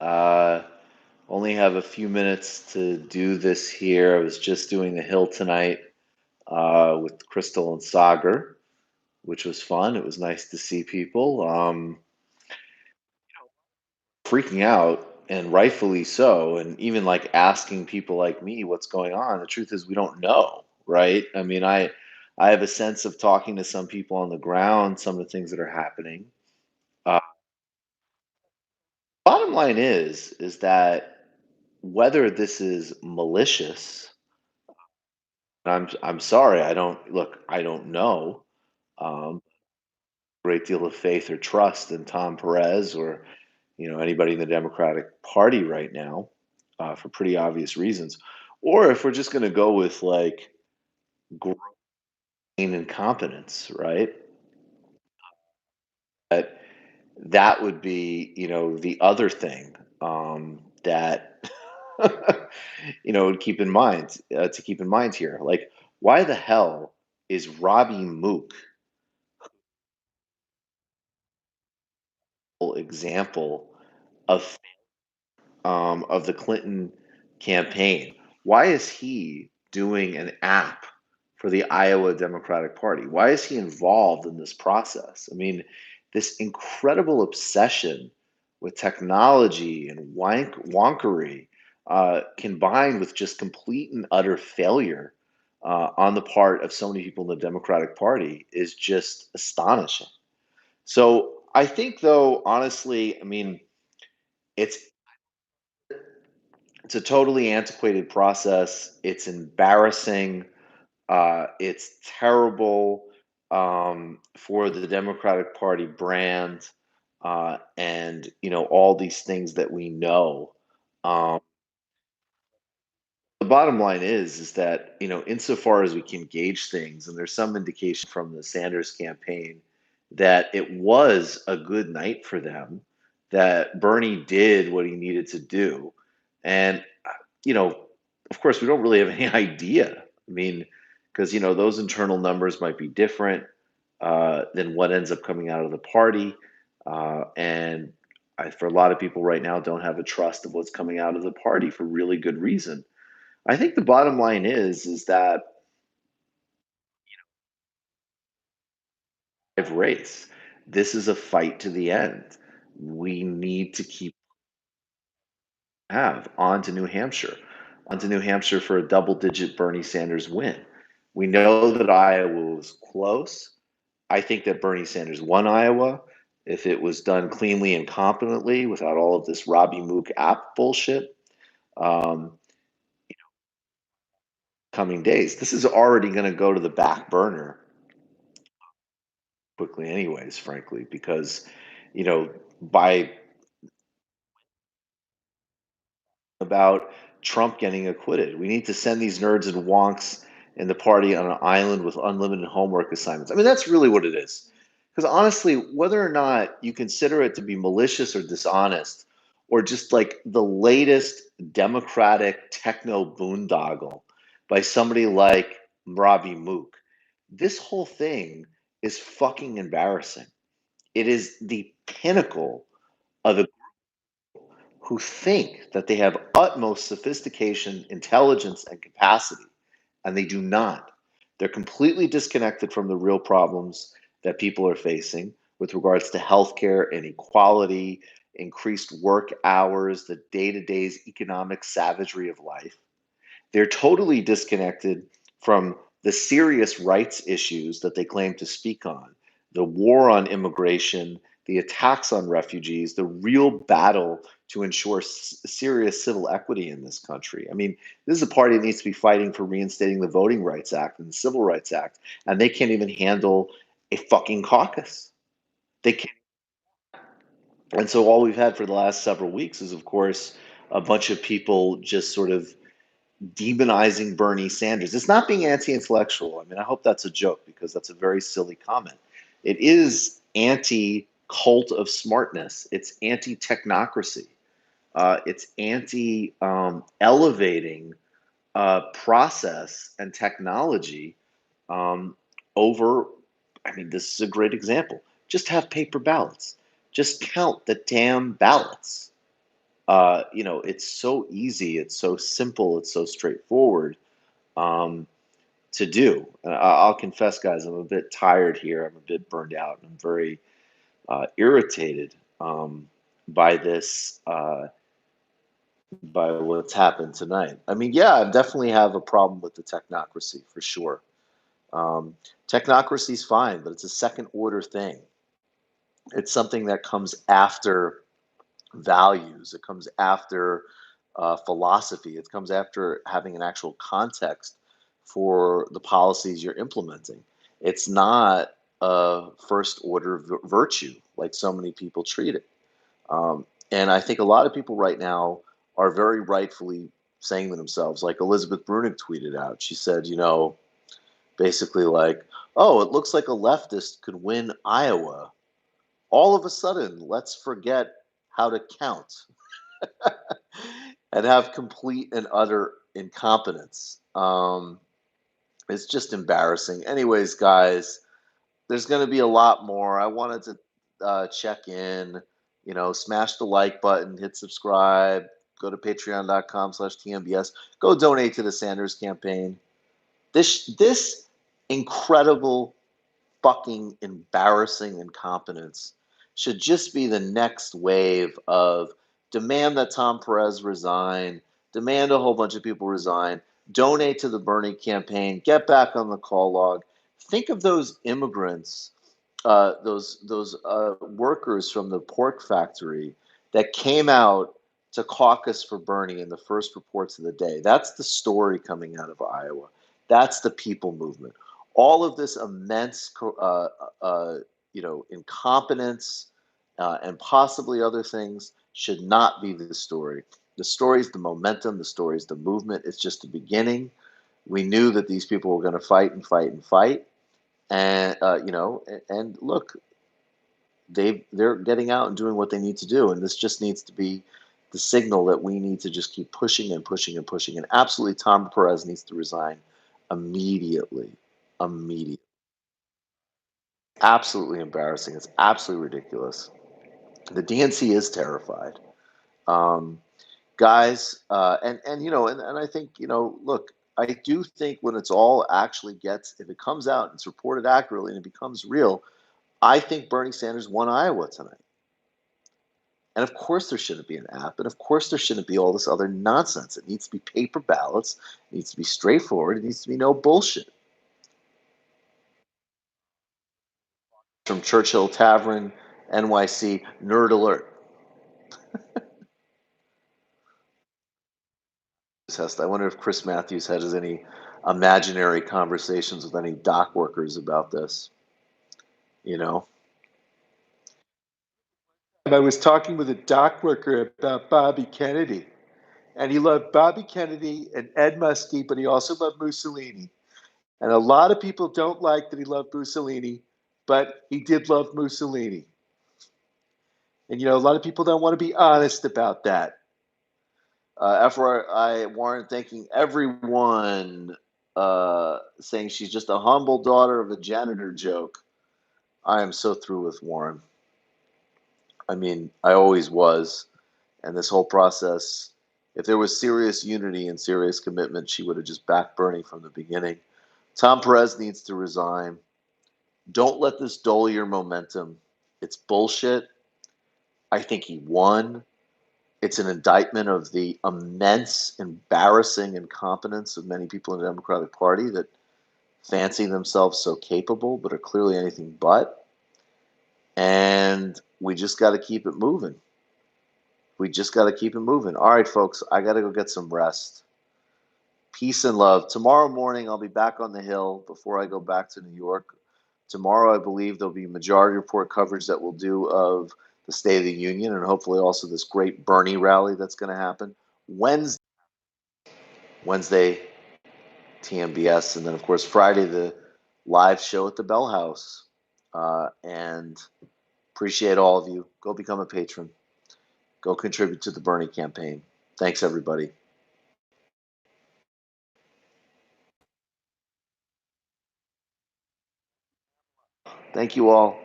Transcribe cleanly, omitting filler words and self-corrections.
Uh, only have a few minutes to do this here. I was just doing the Hill tonight with Crystal and Sagar, which was fun. It was nice to see people. Freaking out, and rightfully so, and even like asking people like me what's going on. The truth is, we don't know, right? I mean, I have a sense of talking to some people on the ground, some of the things that are happening. Uh, Bottom line is that whether this is malicious, I'm sorry, I don't look, I don't know. Great deal of faith or trust in Tom Perez or anybody in the Democratic Party right now, for pretty obvious reasons. Or if we're just going to go with like grain incompetence, right? That that would be the other thing that keep in mind to keep in mind here. Like, why the hell is Robbie Mook an example of the Clinton campaign? Why is he doing an app for the Iowa Democratic Party? Why is he involved in this process? I mean, this incredible obsession with technology and wonkery, combined with just complete and utter failure on the part of so many people in the Democratic Party, is just astonishing. So I think, though, honestly, I mean, it's it's a totally antiquated process. It's embarrassing. It's terrible for the Democratic Party brand, and all these things that we know. Um, the bottom line is that insofar as we can gauge things, and there's some indication from the Sanders campaign that it was a good night for them, that Bernie did what he needed to do, and you know, of course, we don't really have any idea. I mean, because those internal numbers might be different than what ends up coming out of the party, and for a lot of people right now, don't have a trust of what's coming out of the party for really good reason. I think the bottom line is that race. This is a fight to the end. We need to keep have on to New Hampshire, on to New Hampshire for a double-digit Bernie Sanders win. We know that Iowa was close. I think that Bernie Sanders won Iowa if it was done cleanly and competently without all of this Robbie Mook app bullshit. Um, Coming days, this is already going to go to the back burner quickly, anyways. Frankly, because by about Trump getting acquitted. We need to send these nerds and wonks in the party on an island with unlimited homework assignments. I mean, that's really what it is. Because honestly, whether or not you consider it to be malicious or dishonest, or just like the latest Democratic techno boondoggle by somebody like Robbie Mook, this whole thing is fucking embarrassing. It is the pinnacle of who think that they have utmost sophistication, intelligence, and capacity, and they do not. They're completely disconnected from the real problems that people are facing with regards to healthcare, inequality, increased work hours, the day to day economic savagery of life. They're totally disconnected from the serious rights issues that they claim to speak on: the war on immigration, the attacks on refugees, the real battle to ensure serious civil equity in this country. I mean, this is a party that needs to be fighting for reinstating the Voting Rights Act and the Civil Rights Act, and they can't even handle a fucking caucus. They can't. And so all we've had for the last several weeks is, of course, a bunch of people just sort of demonizing Bernie Sanders. It's not being anti-intellectual. I mean, I hope that's a joke because that's a very silly comment. It is anti-cult of smartness. It's anti-technocracy. It's anti-elevating process and technology um, over. I mean, this is a great example. Just have paper ballots. Just count the damn ballots. it's so easy, it's so simple, it's so straightforward um, to do. And I'll confess, guys, I'm a bit tired here. I'm a bit burned out. I'm very irritated by this, by what's happened tonight. I mean, yeah, I definitely have a problem with the technocracy for sure. Um, Technocracy is fine, but it's a second order thing. It's something that comes after values. It comes after philosophy. It comes after having an actual context for the policies you're implementing. It's not a first order virtue like so many people treat it. And I think a lot of people right now are very rightfully saying to themselves, like Elizabeth Brunig tweeted out. She said, basically like, oh, it looks like a leftist could win Iowa. All of a sudden, let's forget how to count and have complete and utter incompetence. It's just embarrassing. Anyways, guys, there's going to be a lot more. I wanted to check in, smash the like button, hit subscribe, go to patreon.com/TMBS, go donate to the Sanders campaign. This incredible fucking embarrassing incompetence should just be the next wave of demand that Tom Perez resign, demand a whole bunch of people resign, donate to the Bernie campaign, get back on the call log. Think of those immigrants, those workers from the pork factory that came out to caucus for Bernie in the first reports of the day. That's the story coming out of Iowa. That's the people movement. All of this immense, incompetence and possibly other things should not be the story. The story is the momentum. The story is the movement. It's just the beginning. We knew that these people were going to fight and fight and fight, and and look, they're getting out and doing what they need to do, and this just needs to be the signal that we need to just keep pushing and pushing and pushing. And absolutely, Tom Perez needs to resign immediately. Immediately. Absolutely embarrassing. It's absolutely ridiculous. The DNC is terrified. Um, Guys, and I think, look, I do think when it's all actually gets, if it comes out and it's reported accurately and it becomes real, I think Bernie Sanders won Iowa tonight. And of course, there shouldn't be an app. And of course, there shouldn't be all this other nonsense. It needs to be paper ballots. It needs to be straightforward. It needs to be no bullshit. From Churchill Tavern, NYC, nerd alert. I wonder if Chris Matthews has any imaginary conversations with any dock workers about this. You know, and I was talking with a dock worker about Bobby Kennedy, and he loved Bobby Kennedy and Ed Muskie, but he also loved Mussolini. And a lot of people don't like that he loved Mussolini, but he did love Mussolini. And a lot of people don't want to be honest about that. After Warren thanking everyone, saying she's just a humble daughter of a janitor joke. I am so through with Warren. I mean, I always was. And this whole process, if there was serious unity and serious commitment, she would have just backed Bernie from the beginning. Tom Perez needs to resign. Don't let this dull your momentum. It's bullshit. I think he won. It's an indictment of the immense, embarrassing incompetence of many people in the Democratic Party that fancy themselves so capable, but are clearly anything but. And we just got to keep it moving. We just got to keep it moving. All right, folks, I got to go get some rest. Peace and love. Tomorrow morning, I'll be back on the Hill before I go back to New York. Tomorrow, I believe there'll be Majority Report coverage that we'll do of the State of the Union and hopefully also this great Bernie rally that's going to happen. Wednesday, TMBS, and then, of course, Friday, the live show at the Bell House. And appreciate all of you. Go become a patron. Go contribute to the Bernie campaign. Thanks, everybody. Thank you all.